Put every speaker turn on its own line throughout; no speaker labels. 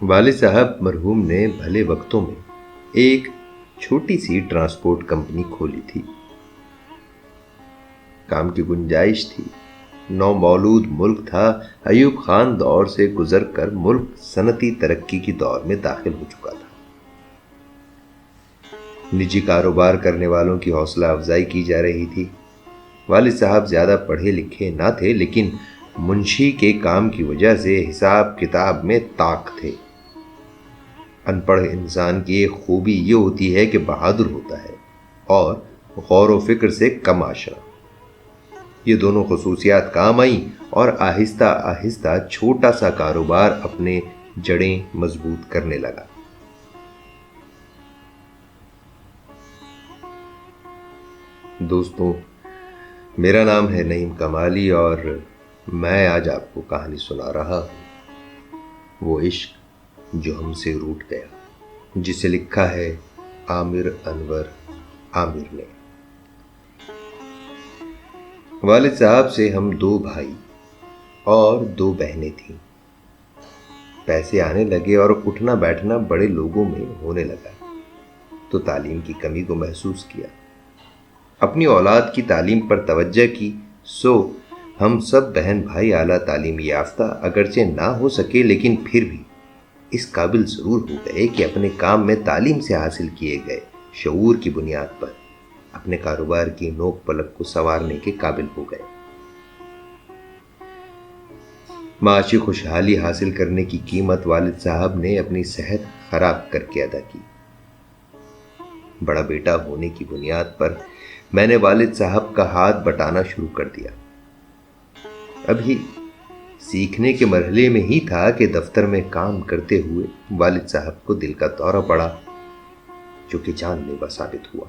والد صاحب مرحوم نے بھلے وقتوں میں ایک چھوٹی سی ٹرانسپورٹ کمپنی کھولی تھی. کام کی گنجائش تھی. نومولود ملک تھا. ایوب خان دور سے گزر کر ملک صنعتی ترقی کی دور میں داخل ہو چکا تھا. نجی کاروبار کرنے والوں کی حوصلہ افزائی کی جا رہی تھی. والد صاحب زیادہ پڑھے لکھے نہ تھے، لیکن منشی کے کام کی وجہ سے حساب کتاب میں طاق تھے. ان پڑھ انسان کی ایک خوبی یہ ہوتی ہے کہ بہادر ہوتا ہے اور غور و فکر سے کم آشنا. یہ دونوں خصوصیات کام آئیں اور آہستہ آہستہ چھوٹا سا کاروبار اپنے جڑیں مضبوط کرنے لگا. دوستوں، میرا نام ہے نعیم کمالی اور میں آج آپ کو کہانی سنا رہا ہوں، وہ عشق جو ہم سے روٹ گیا، جسے لکھا ہے عامر انور عامر نے. والد صاحب سے ہم 2 بھائی اور 2 بہنیں تھیں. پیسے آنے لگے اور اٹھنا بیٹھنا بڑے لوگوں میں ہونے لگا تو تعلیم کی کمی کو محسوس کیا. اپنی اولاد کی تعلیم پر توجہ کی، سو ہم سب بہن بھائی اعلیٰ تعلیم یافتہ اگرچہ نہ ہو سکے لیکن پھر بھی اس قابل ضرور ہو گئے کہ اپنے کام میں تعلیم سے حاصل کیے گئے شعور کی بنیاد پر اپنے کاروبار کی نوک پلک کو سنوارنے کے قابل ہو گئے. معاشی خوشحالی حاصل کرنے کی قیمت والد صاحب نے اپنی صحت خراب کر کے ادا کی. بڑا بیٹا ہونے کی بنیاد پر میں نے والد صاحب کا ہاتھ بٹانا شروع کر دیا. ابھی سیکھنے کے مرحلے میں ہی تھا کہ دفتر میں کام کرتے ہوئے والد صاحب کو دل کا دورہ پڑا، جو کہ جان لیوا ثابت ہوا.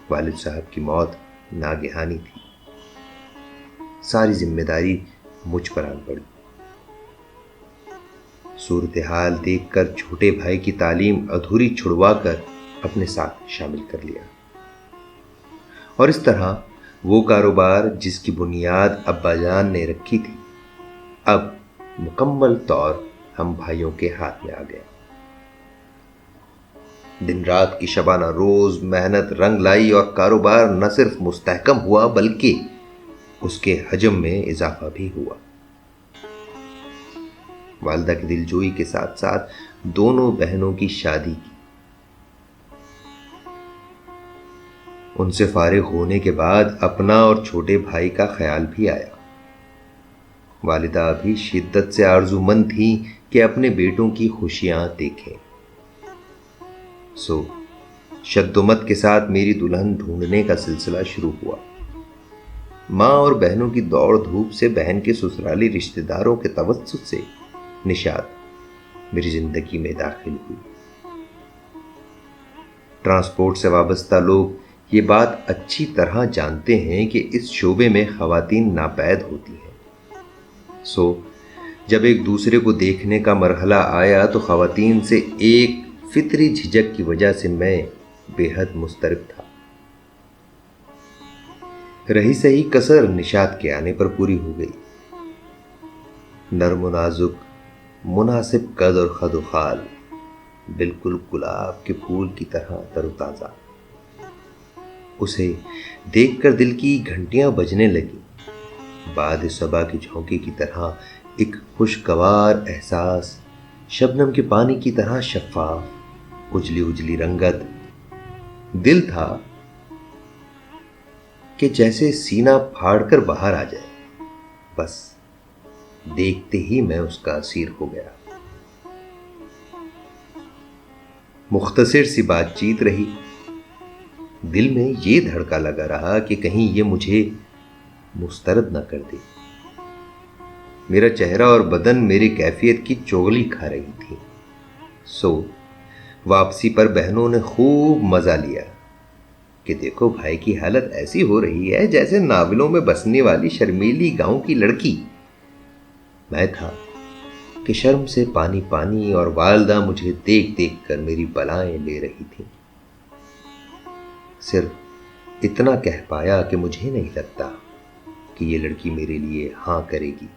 والد صاحب کی موت ناگہانی تھی. ساری ذمہ داری مجھ پر آن پڑی. صورتحال دیکھ کر چھوٹے بھائی کی تعلیم ادھوری چھڑوا کر اپنے ساتھ شامل کر لیا، اور اس طرح وہ کاروبار جس کی بنیاد ابا جان نے رکھی تھی اب مکمل طور ہم بھائیوں کے ہاتھ میں آ گیا. دن رات کی شبانہ روز محنت رنگ لائی اور کاروبار نہ صرف مستحکم ہوا بلکہ اس کے حجم میں اضافہ بھی ہوا. والدہ کی دلجوئی کے ساتھ ساتھ دونوں بہنوں کی شادی کی. ان سے فارغ ہونے کے بعد اپنا اور چھوٹے بھائی کا خیال بھی آیا. والدہ بھی شدت سے آرزومند تھیں کہ اپنے بیٹوں کی خوشیاں دیکھیں. سو شدومت کے ساتھ میری دلہن ڈھونڈنے کا سلسلہ شروع ہوا. ماں اور بہنوں کی دوڑ دھوپ سے بہن کے سسرالی رشتہ داروں کے توسط سے نشاط میری زندگی میں داخل ہوئی. ٹرانسپورٹ سے وابستہ لوگ یہ بات اچھی طرح جانتے ہیں کہ اس شعبے میں خواتین ناپید ہوتی ہیں. سو جب ایک دوسرے کو دیکھنے کا مرحلہ آیا تو خواتین سے ایک فطری جھجک کی وجہ سے میں بے حد مضطرب تھا. رہی سہی کسر نشاط کے آنے پر پوری ہو گئی. نرم و نازک، مناسب قد اور خد و خال، بالکل گلاب کے پھول کی طرح تر و تازہ. اسے دیکھ کر دل کی گھنٹیاں بجنے لگی. باد صبا کے جھونکے کی طرح ایک خوشگوار احساس، شبنم کے پانی کی طرح شفاف، اجلی اجلی رنگت. دل تھا کہ جیسے سینہ پھاڑ کر باہر آ جائے. بس دیکھتے ہی میں اس کا اسیر ہو گیا. مختصر سی بات چیت رہی. دل میں یہ دھڑکا لگا رہا کہ کہیں یہ مجھے مسترد نہ کر دے. میرا چہرہ اور بدن میری کیفیت کی چغلی کھا رہی تھی. سو واپسی پر بہنوں نے خوب مزہ لیا کہ دیکھو بھائی کی حالت ایسی ہو رہی ہے جیسے ناولوں میں بسنے والی شرمیلی گاؤں کی لڑکی. میں تھا کہ شرم سے پانی پانی اور والدہ مجھے دیکھ دیکھ کر میری بلائیں لے رہی تھی. صرف اتنا کہہ پایا کہ مجھے نہیں لگتا کہ یہ لڑکی میرے لیے ہاں کرے گی.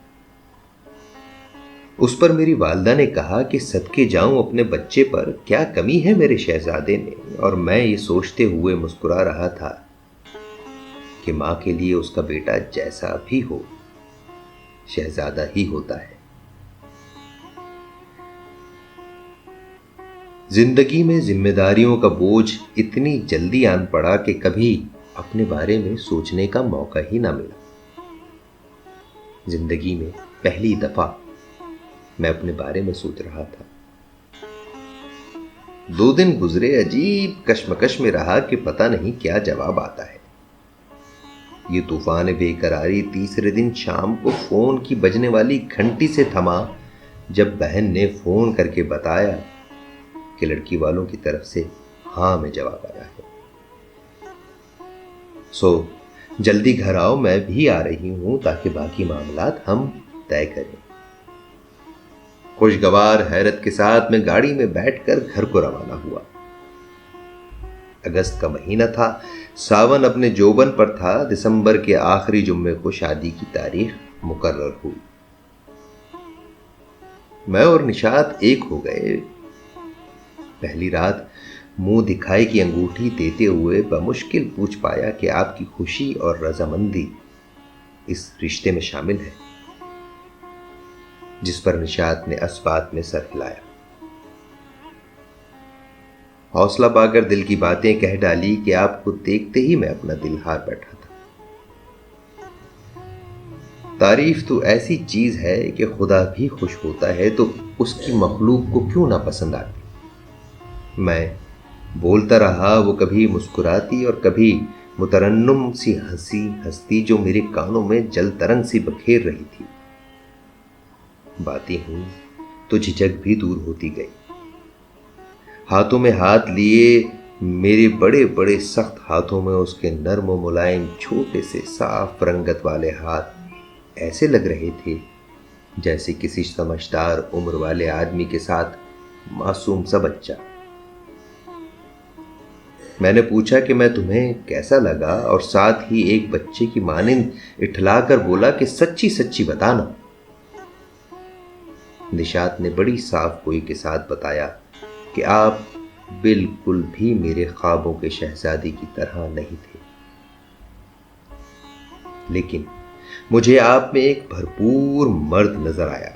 اس پر میری والدہ نے کہا کہ صدقے جاؤں اپنے بچے پر، کیا کمی ہے میرے شہزادے میں، اور میں یہ سوچتے ہوئے مسکرا رہا تھا کہ ماں کے لیے اس کا بیٹا جیسا بھی ہو شہزادہ ہی ہوتا ہے۔ زندگی میں ذمہ داریوں کا بوجھ اتنی جلدی آن پڑا کہ کبھی اپنے بارے میں سوچنے کا موقع ہی نہ ملا۔ زندگی میں پہلی دفعہ میں اپنے بارے میں سوچ رہا تھا۔ 2 دن گزرے، عجیب کشمکش میں رہا کہ پتہ نہیں کیا جواب آتا ہے۔ یہ طوفان بے قراری تیسرے دن شام کو فون کی بجنے والی گھنٹی سے تھما جب بہن نے فون کر کے بتایا کہ لڑکی والوں کی طرف سے ہاں میں جواب آیا ہے۔ جلدی گھر آؤ، میں بھی آ رہی ہوں تاکہ باقی معاملات ہم طے کریں۔ خوشگوار حیرت کے ساتھ میں گاڑی میں بیٹھ کر گھر کو روانہ ہوا۔ اگست کا مہینہ تھا، ساون اپنے جوبن پر تھا۔ دسمبر کے آخری جمعے کو شادی کی تاریخ مقرر ہوئی۔ میں اور نشاط ایک ہو گئے۔ پہلی رات منہ دکھائی کی انگوٹھی دیتے ہوئے بمشکل پوچھ پایا کہ آپ کی خوشی اور رضامندی اس رشتے میں شامل ہے، جس پر نشاط نے اسبات میں سر ہلایا۔ حوصلہ پا کر دل کی باتیں کہہ ڈالی کہ آپ کو دیکھتے ہی میں اپنا دل ہار بیٹھا تھا۔ تعریف تو ایسی چیز ہے کہ خدا بھی خوش ہوتا ہے تو اس کی مخلوق کو کیوں نہ پسند آتی۔ میں بولتا رہا، وہ کبھی مسکراتی اور کبھی مترنم سی ہنسی ہنستی جو میرے کانوں میں جل ترنگ سی بکھیر رہی تھی۔ باتیں ہوئی تو جھجک بھی دور ہوتی گئی۔ ہاتھوں میں ہاتھ لیے میرے بڑے بڑے سخت ہاتھوں میں اس کے نرم و ملائم چھوٹے سے صاف رنگت والے ہاتھ ایسے لگ رہے تھے جیسے کسی سمجھدار عمر والے آدمی کے ساتھ معصوم سا بچہ۔ میں نے پوچھا کہ میں تمہیں کیسا لگا، اور ساتھ ہی ایک بچے کی مانند اٹھلا کر بولا کہ سچی سچی بتانا۔ نشاط نے بڑی صاف گوئی کے ساتھ بتایا کہ آپ بالکل بھی میرے خوابوں کے شہزادی کی طرح نہیں تھے، لیکن مجھے آپ میں ایک بھرپور مرد نظر آیا۔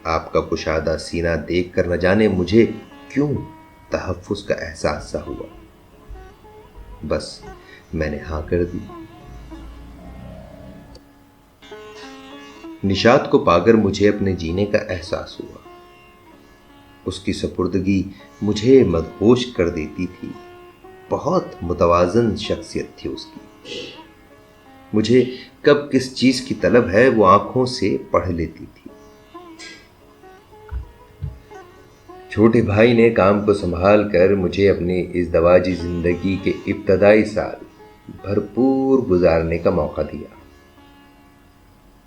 آپ کا کشادہ سینہ دیکھ کر نہ جانے مجھے کیوں تحفظ کا احساس سا ہوا۔ بس میں نے ہاں کر دی۔ نشاط کو پا کر مجھے اپنے جینے کا احساس ہوا۔ اس کی سپردگی مجھے مدہوش کر دیتی تھی۔ بہت متوازن شخصیت تھی اس کی۔ مجھے کب کس چیز کی طلب ہے وہ آنکھوں سے پڑھ لیتی تھی۔ چھوٹے بھائی نے کام کو سنبھال کر مجھے اپنی ازدواجی زندگی کے ابتدائی سال بھرپور گزارنے کا موقع دیا۔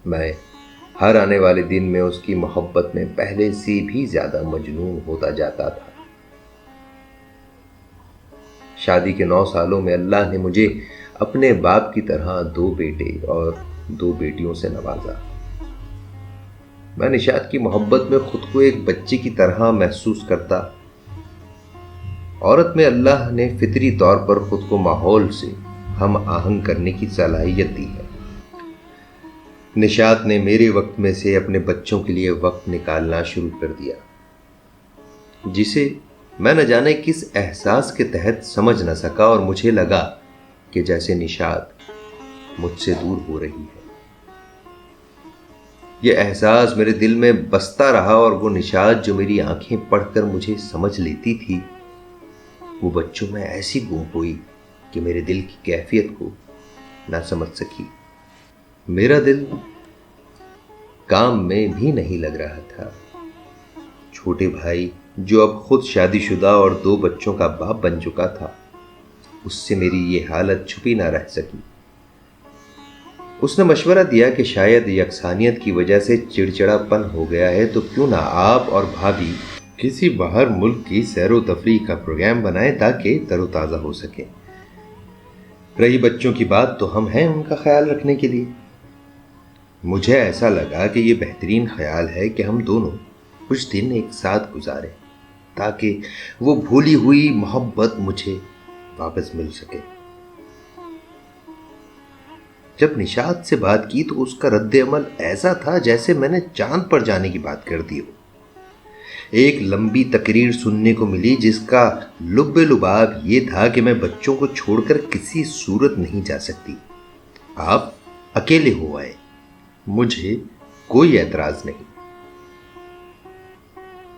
میں ہر آنے والے دن میں اس کی محبت میں پہلے سے بھی زیادہ مجنون ہوتا جاتا تھا۔ شادی کے 9 سالوں میں اللہ نے مجھے اپنے باپ کی طرح 2 بیٹے اور 2 بیٹیوں سے نوازا۔ میں نشاط کی محبت میں خود کو ایک بچے کی طرح محسوس کرتا۔ عورت میں اللہ نے فطری طور پر خود کو ماحول سے ہم آہنگ کرنے کی صلاحیت دی ہے۔ نشاط نے میرے وقت میں سے اپنے بچوں کے لیے وقت نکالنا شروع کر دیا، جسے میں نہ جانے کس احساس کے تحت سمجھ نہ سکا، اور مجھے لگا کہ جیسے نشاط مجھ سے دور ہو رہی ہے۔ یہ احساس میرے دل میں بستا رہا، اور وہ نشاط جو میری آنکھیں پڑھ کر مجھے سمجھ لیتی تھی، وہ بچوں میں ایسی گم ہوئی کہ میرے دل کی کیفیت کو نہ سمجھ سکی۔ میرا دل کام میں بھی نہیں لگ رہا تھا۔ چھوٹے بھائی جو اب خود شادی شدہ اور 2 بچوں کا باپ بن چکا تھا، اس سے میری یہ حالت چھپی نہ رہ سکی۔ اس نے مشورہ دیا کہ شاید یکسانیت کی وجہ سے چڑچڑا پن ہو گیا ہے، تو کیوں نہ آپ اور بھابھی کسی باہر ملک کی سیر و تفریح کا پروگرام بنائیں تاکہ تر و تازہ ہو سکے۔ رہی بچوں کی بات تو ہم ہیں ان کا خیال رکھنے کے لیے۔ مجھے ایسا لگا کہ یہ بہترین خیال ہے کہ ہم دونوں کچھ دن ایک ساتھ گزاریں تاکہ وہ بھولی ہوئی محبت مجھے واپس مل سکے۔ جب نشاط سے بات کی تو اس کا رد عمل ایسا تھا جیسے میں نے چاند پر جانے کی بات کر دی ہو۔ ایک لمبی تقریر سننے کو ملی جس کا لب لباب یہ تھا کہ میں بچوں کو چھوڑ کر کسی صورت نہیں جا سکتی، آپ اکیلے ہو آئے، مجھے کوئی اعتراض نہیں۔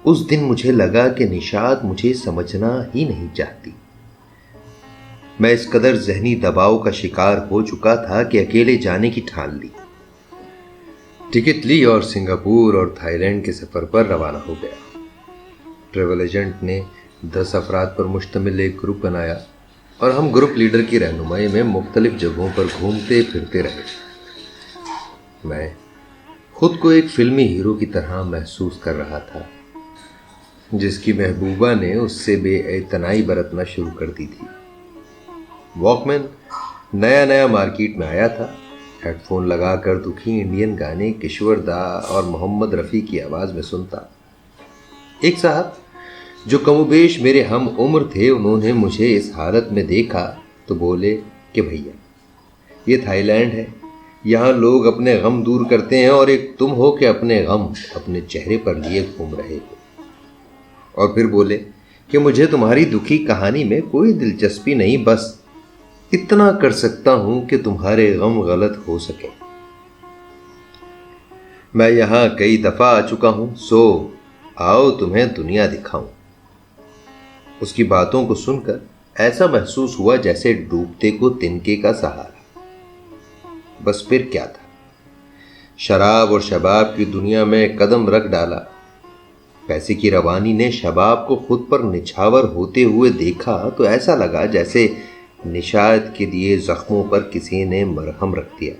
اس دن مجھے لگا کہ نشاط مجھے سمجھنا ہی نہیں چاہتی۔ میں اس قدر ذہنی دباؤ کا شکار ہو چکا تھا کہ اکیلے جانے کی ٹھان لی، ٹکٹ لی اور سنگاپور اور تھائی لینڈ کے سفر پر روانہ ہو گیا۔ ٹریول ایجنٹ نے 10 افراد پر مشتمل ایک گروپ بنایا اور ہم گروپ لیڈر کی رہنمائی میں مختلف جگہوں پر گھومتے پھرتے رہے۔ میں خود کو ایک فلمی ہیرو کی طرح محسوس کر رہا تھا جس کی محبوبہ نے اس سے بے اعتنائی برتنا شروع کر دی تھی۔ واک مین نیا مارکیٹ میں آیا تھا، ہیڈ فون لگا کر دکھی انڈین گانے کشور دا اور محمد رفیع کی آواز میں سنتا۔ ایک صاحب جو کم و بیش میرے ہم عمر تھے، انہوں نے مجھے اس حالت میں دیکھا تو بولے کہ بھیا یہ تھائی لینڈ ہے، یہاں لوگ اپنے غم دور کرتے ہیں اور ایک تم ہو کہ اپنے غم اپنے چہرے پر لیے گھوم رہے ہو۔ اور پھر بولے کہ مجھے تمہاری دکھی کہانی میں کوئی دلچسپی نہیں، بس اتنا کر سکتا ہوں کہ تمہارے غم غلط ہو سکے۔ میں یہاں کئی دفعہ آ چکا ہوں، سو آؤ تمہیں دنیا دکھاؤں۔ اس کی باتوں کو سن کر ایسا محسوس ہوا جیسے ڈوبتے کو تنکے کا سہارا۔ بس پھر کیا تھا، شراب اور شباب کی دنیا میں قدم رکھ ڈالا۔ پیسے کی روانی نے شباب کو خود پر نچھاور ہوتے ہوئے دیکھا تو ایسا لگا جیسے نشاط کے دیے زخموں پر کسی نے مرہم رکھ دیا۔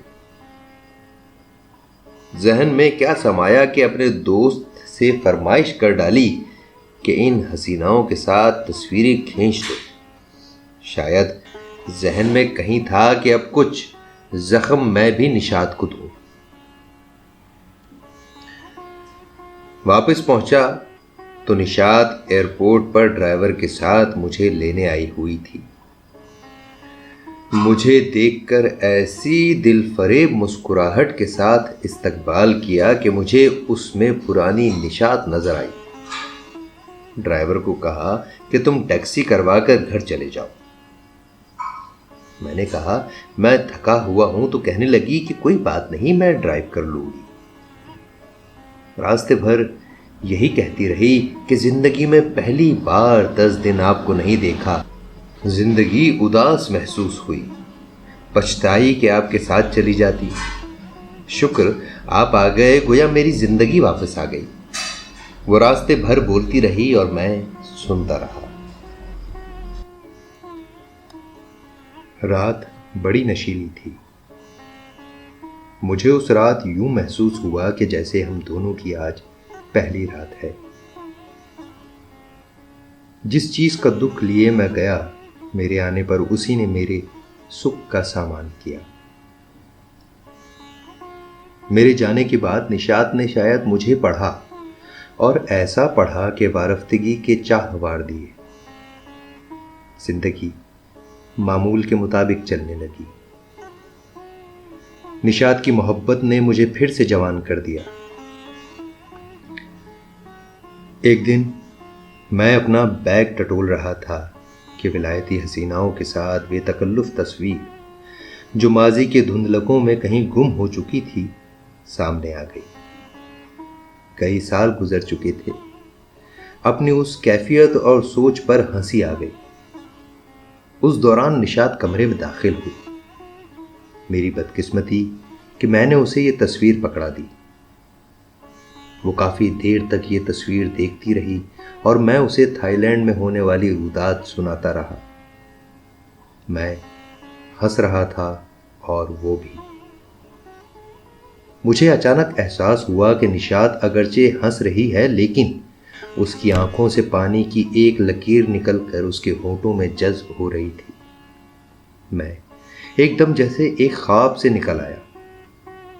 ذہن میں کیا سمایا کہ اپنے دوست سے فرمائش کر ڈالی کہ ان حسیناؤں کے ساتھ تصویریں کھینچ دو۔ شاید ذہن میں کہیں تھا کہ اب کچھ زخم میں بھی نشاط کو دوں۔ واپس پہنچا تو نشاط ایئرپورٹ پر ڈرائیور کے ساتھ مجھے لینے آئی ہوئی تھی۔ مجھے دیکھ کر ایسی دل فریب مسکراہٹ کے ساتھ استقبال کیا کہ مجھے اس میں پرانی نشاط نظر آئی۔ ڈرائیور کو کہا کہ تم ٹیکسی کروا کر گھر چلے جاؤ۔ میں نے کہا میں تھکا ہوا ہوں تو کہنے لگی کہ کوئی بات نہیں، میں ڈرائیو کر لوں گی۔ راستے بھر یہی کہتی رہی کہ زندگی میں پہلی بار 10 دن آپ کو نہیں دیکھا، زندگی اداس محسوس ہوئی، پچھتائی کہ آپ کے ساتھ چلی جاتی، شکر آپ آ گئے، گویا میری زندگی واپس آ گئی۔ وہ راستے بھر بولتی رہی اور میں سنتا رہا۔ رات بڑی نشیلی تھی۔ مجھے اس رات یوں محسوس ہوا کہ جیسے ہم دونوں کی آج پہلی رات ہے۔ جس چیز کا دکھ لیے میں گیا، میرے آنے پر اسی نے میرے سکھ کا سامان کیا۔ میرے جانے کے بعد نشاط نے شاید مجھے پڑھا اور ایسا پڑھا کہ وارفتگی کے چاہ وار دیے۔ زندگی معمول کے مطابق چلنے لگی۔ نشاط کی محبت نے مجھے پھر سے جوان کر دیا۔ ایک دن میں اپنا بیگ ٹٹول رہا تھا کہ ولایتی حسیناؤں کے ساتھ بے تکلف تصویر جو ماضی کے دھندلکوں میں کہیں گم ہو چکی تھی سامنے آ گئی۔ کئی سال گزر چکے تھے، اپنی اس کیفیت اور سوچ پر ہنسی آ گئی۔ اس دوران نشاط کمرے میں داخل ہوئی۔ میری بدقسمتی کہ میں نے اسے یہ تصویر پکڑا دی۔ وہ کافی دیر تک یہ تصویر دیکھتی رہی اور میں اسے تھائی لینڈ میں ہونے والی رودات سناتا رہا۔ میں ہنس رہا تھا اور وہ بھی۔ مجھے اچانک احساس ہوا کہ نشاط اگرچہ ہنس رہی ہے لیکن اس کی آنکھوں سے پانی کی ایک لکیر نکل کر اس کے ہونٹوں میں جذب ہو رہی تھی۔ میں ایک دم جیسے ایک خواب سے نکل آیا۔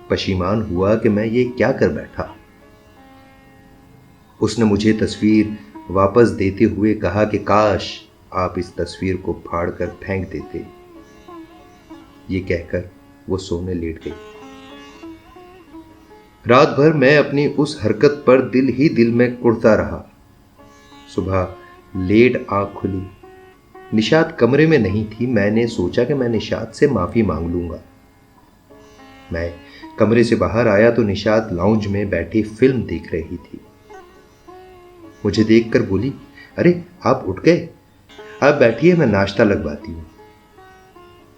پشیمان ہوا کہ میں یہ کیا کر بیٹھا۔ اس نے مجھے تصویر واپس دیتے ہوئے کہا کہ کاش آپ اس تصویر کو پھاڑ کر پھینک دیتے۔ یہ کہہ کر وہ سونے لیٹ گئی۔ رات بھر میں اپنی اس حرکت پر دل ہی دل میں کڑتا رہا۔ صبح لیٹ آنکھ کھلی، نشاط کمرے میں نہیں تھی۔ میں نے سوچا کہ میں نشاط سے معافی مانگ لوں گا۔ میں کمرے سے باہر آیا تو نشاط لاؤنج میں بیٹھی فلم دیکھ رہی تھی۔ مجھے دیکھ کر بولی، ارے آپ اٹھ گئے، آپ بیٹھیے، میں ناشتہ لگواتی ہوں۔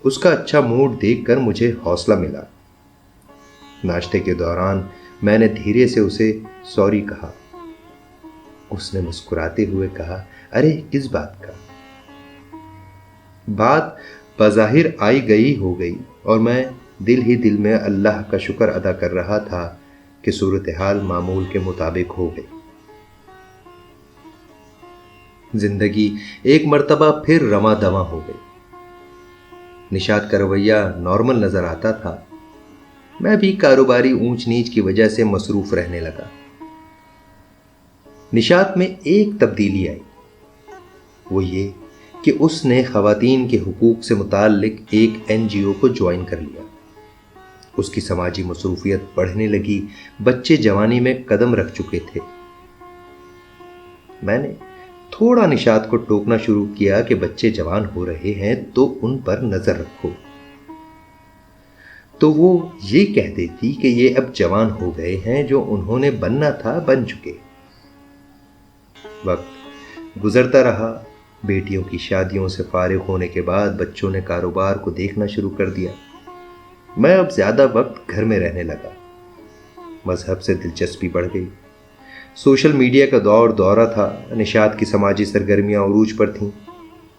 اس کا اچھا موڈ دیکھ کر مجھے حوصلہ ملا۔ ناشتے کے دوران میں نے دھیرے سے اسے سوری کہا۔ اس نے مسکراتے ہوئے کہا، ارے کس بات کا؟ بات بظاہر آئی گئی ہو گئی اور میں دل ہی دل میں اللہ کا شکر ادا کر رہا تھا کہ صورتحال معمول کے مطابق ہو گئی۔ زندگی ایک مرتبہ پھر رواں دواں ہو گئی۔ نشاط کا رویہ نارمل نظر آتا تھا۔ میں بھی کاروباری اونچ نیچ کی وجہ سے مصروف رہنے لگا۔ نشاط میں ایک تبدیلی آئی، وہ یہ کہ اس نے خواتین کے حقوق سے متعلق ایک NGO کو جوائن کر لیا۔ اس کی سماجی مصروفیت بڑھنے لگی، بچے جوانی میں قدم رکھ چکے تھے۔ میں نے تھوڑا نشاط کو ٹوکنا شروع کیا کہ بچے جوان ہو رہے ہیں تو ان پر نظر رکھو، تو وہ یہ کہہ دیتی کہ یہ اب جوان ہو گئے ہیں، جو انہوں نے بننا تھا بن چکے۔ وقت گزرتا رہا، بیٹیوں کی شادیوں سے فارغ ہونے کے بعد بچوں نے کاروبار کو دیکھنا شروع کر دیا۔ میں اب زیادہ وقت گھر میں رہنے لگا، مذہب سے دلچسپی بڑھ گئی، سوشل میڈیا کا دورہ تھا، نشاط کی سماجی سرگرمیاں عروج پر تھیں،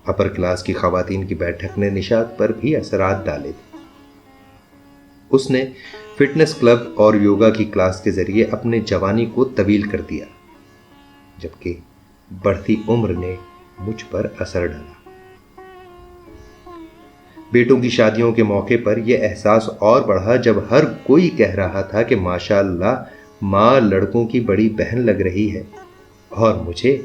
اپر کلاس کی خواتین کی بیٹھک نے نشاط پر بھی اثرات ڈالے تھے۔ اس نے فٹنس کلب اور یوگا کی کلاس کے ذریعے اپنے جوانی کو طویل کر دیا، جبکہ بڑھتی عمر نے مجھ پر اثر ڈالا۔ بیٹوں کی شادیوں کے موقع پر یہ احساس اور بڑھا جب ہر کوئی کہہ رہا تھا کہ ماشاءاللہ ماں لڑکوں کی بڑی بہن لگ رہی ہے، اور مجھے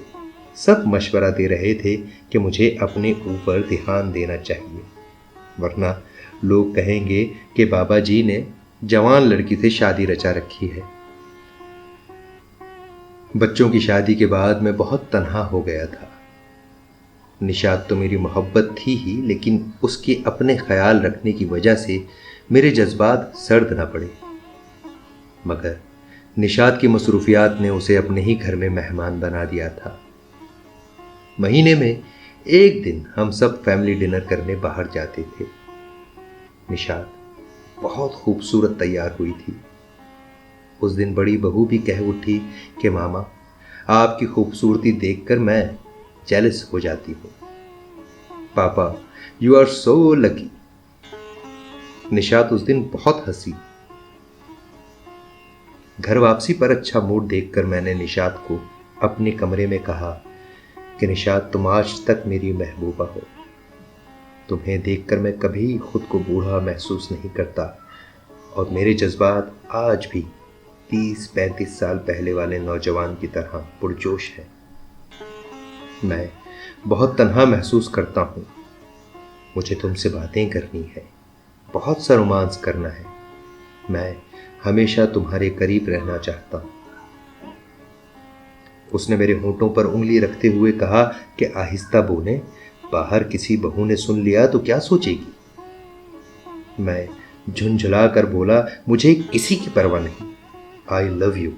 سب مشورہ دے رہے تھے کہ مجھے اپنے اوپر دھیان دینا چاہیے، ورنہ لوگ کہیں گے کہ بابا جی نے جوان لڑکی سے شادی رچا رکھی ہے۔ بچوں کی شادی کے بعد میں بہت تنہا ہو گیا تھا۔ نشاط تو میری محبت تھی ہی، لیکن اس کے اپنے خیال رکھنے کی وجہ سے میرے جذبات سرد نہ پڑے۔ مگر نشاط کی مصروفیات نے اسے اپنے ہی گھر میں مہمان بنا دیا تھا۔ مہینے میں ایک دن ہم سب فیملی ڈنر کرنے باہر جاتے تھے۔ نشاط بہت خوبصورت تیار ہوئی تھی۔ اس دن بڑی بہو بھی کہہ اٹھی کہ ماما، آپ کی خوبصورتی دیکھ کر میں جیلس ہو جاتی ہوں۔ پاپا، یو آر سو لکی۔ نشاط اس دن بہت ہنسی۔ گھر واپسی پر اچھا موڈ دیکھ کر میں نے نشاط کو اپنے کمرے میں کہا کہ نشاط، تم آج تک میری محبوبہ ہو۔ تمہیں دیکھ کر میں کبھی خود کو بوڑھا محسوس نہیں کرتا، اور میرے جذبات آج بھی 30-35 سال پہلے والے نوجوان کی طرح پرجوش ہیں۔ میں بہت تنہا محسوس کرتا ہوں، مجھے تم سے باتیں کرنی ہے، بہت سا رومانس کرنا ہے، میں ہمیشہ تمہارے قریب رہنا چاہتا ہوں۔ اس نے میرے ہونٹوں پر انگلی رکھتے ہوئے کہا کہ آہستہ بولیں، باہر کسی بہو نے سن لیا تو کیا سوچے گی؟ میں جھنجھلا کر بولا، مجھے کسی کی پرواہ نہیں، آئی لو یو۔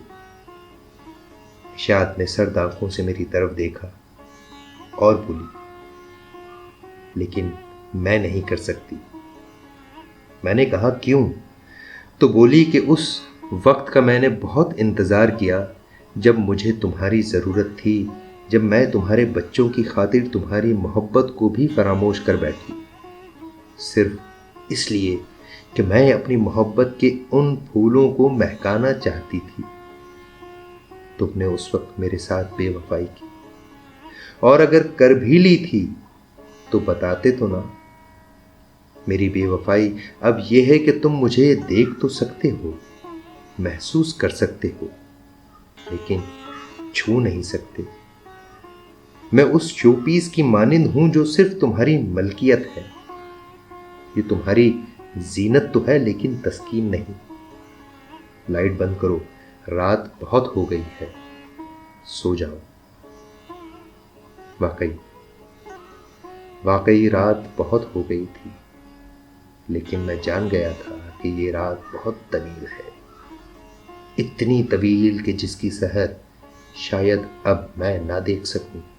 نشاط نے سرد آنکھوں سے میری طرف دیکھا اور بولی، لیکن میں نہیں کر سکتی۔ میں نے کہا کیوں؟ تو بولی کہ اس وقت کا میں نے بہت انتظار کیا جب مجھے تمہاری ضرورت تھی، جب میں تمہارے بچوں کی خاطر تمہاری محبت کو بھی فراموش کر بیٹھی، صرف اس لیے کہ میں اپنی محبت کے ان پھولوں کو مہکانا چاہتی تھی۔ تم نے اس وقت میرے ساتھ بے وفائی کی، اور اگر کر بھی لی تھی تو بتاتے تو نہ۔ میری بے وفائی اب یہ ہے کہ تم مجھے دیکھ تو سکتے ہو، محسوس کر سکتے ہو، لیکن چھو نہیں سکتے۔ میں اس شو پیس کی مانند ہوں جو صرف تمہاری ملکیت ہے۔ یہ تمہاری زینت تو ہے لیکن تسکین نہیں۔ لائٹ بند کرو، رات بہت ہو گئی ہے، سو جاؤ۔ واقعی رات بہت ہو گئی تھی، لیکن میں جان گیا تھا کہ یہ رات بہت طویل ہے، اتنی طویل کہ جس کی سحر شاید اب میں نہ دیکھ سکوں۔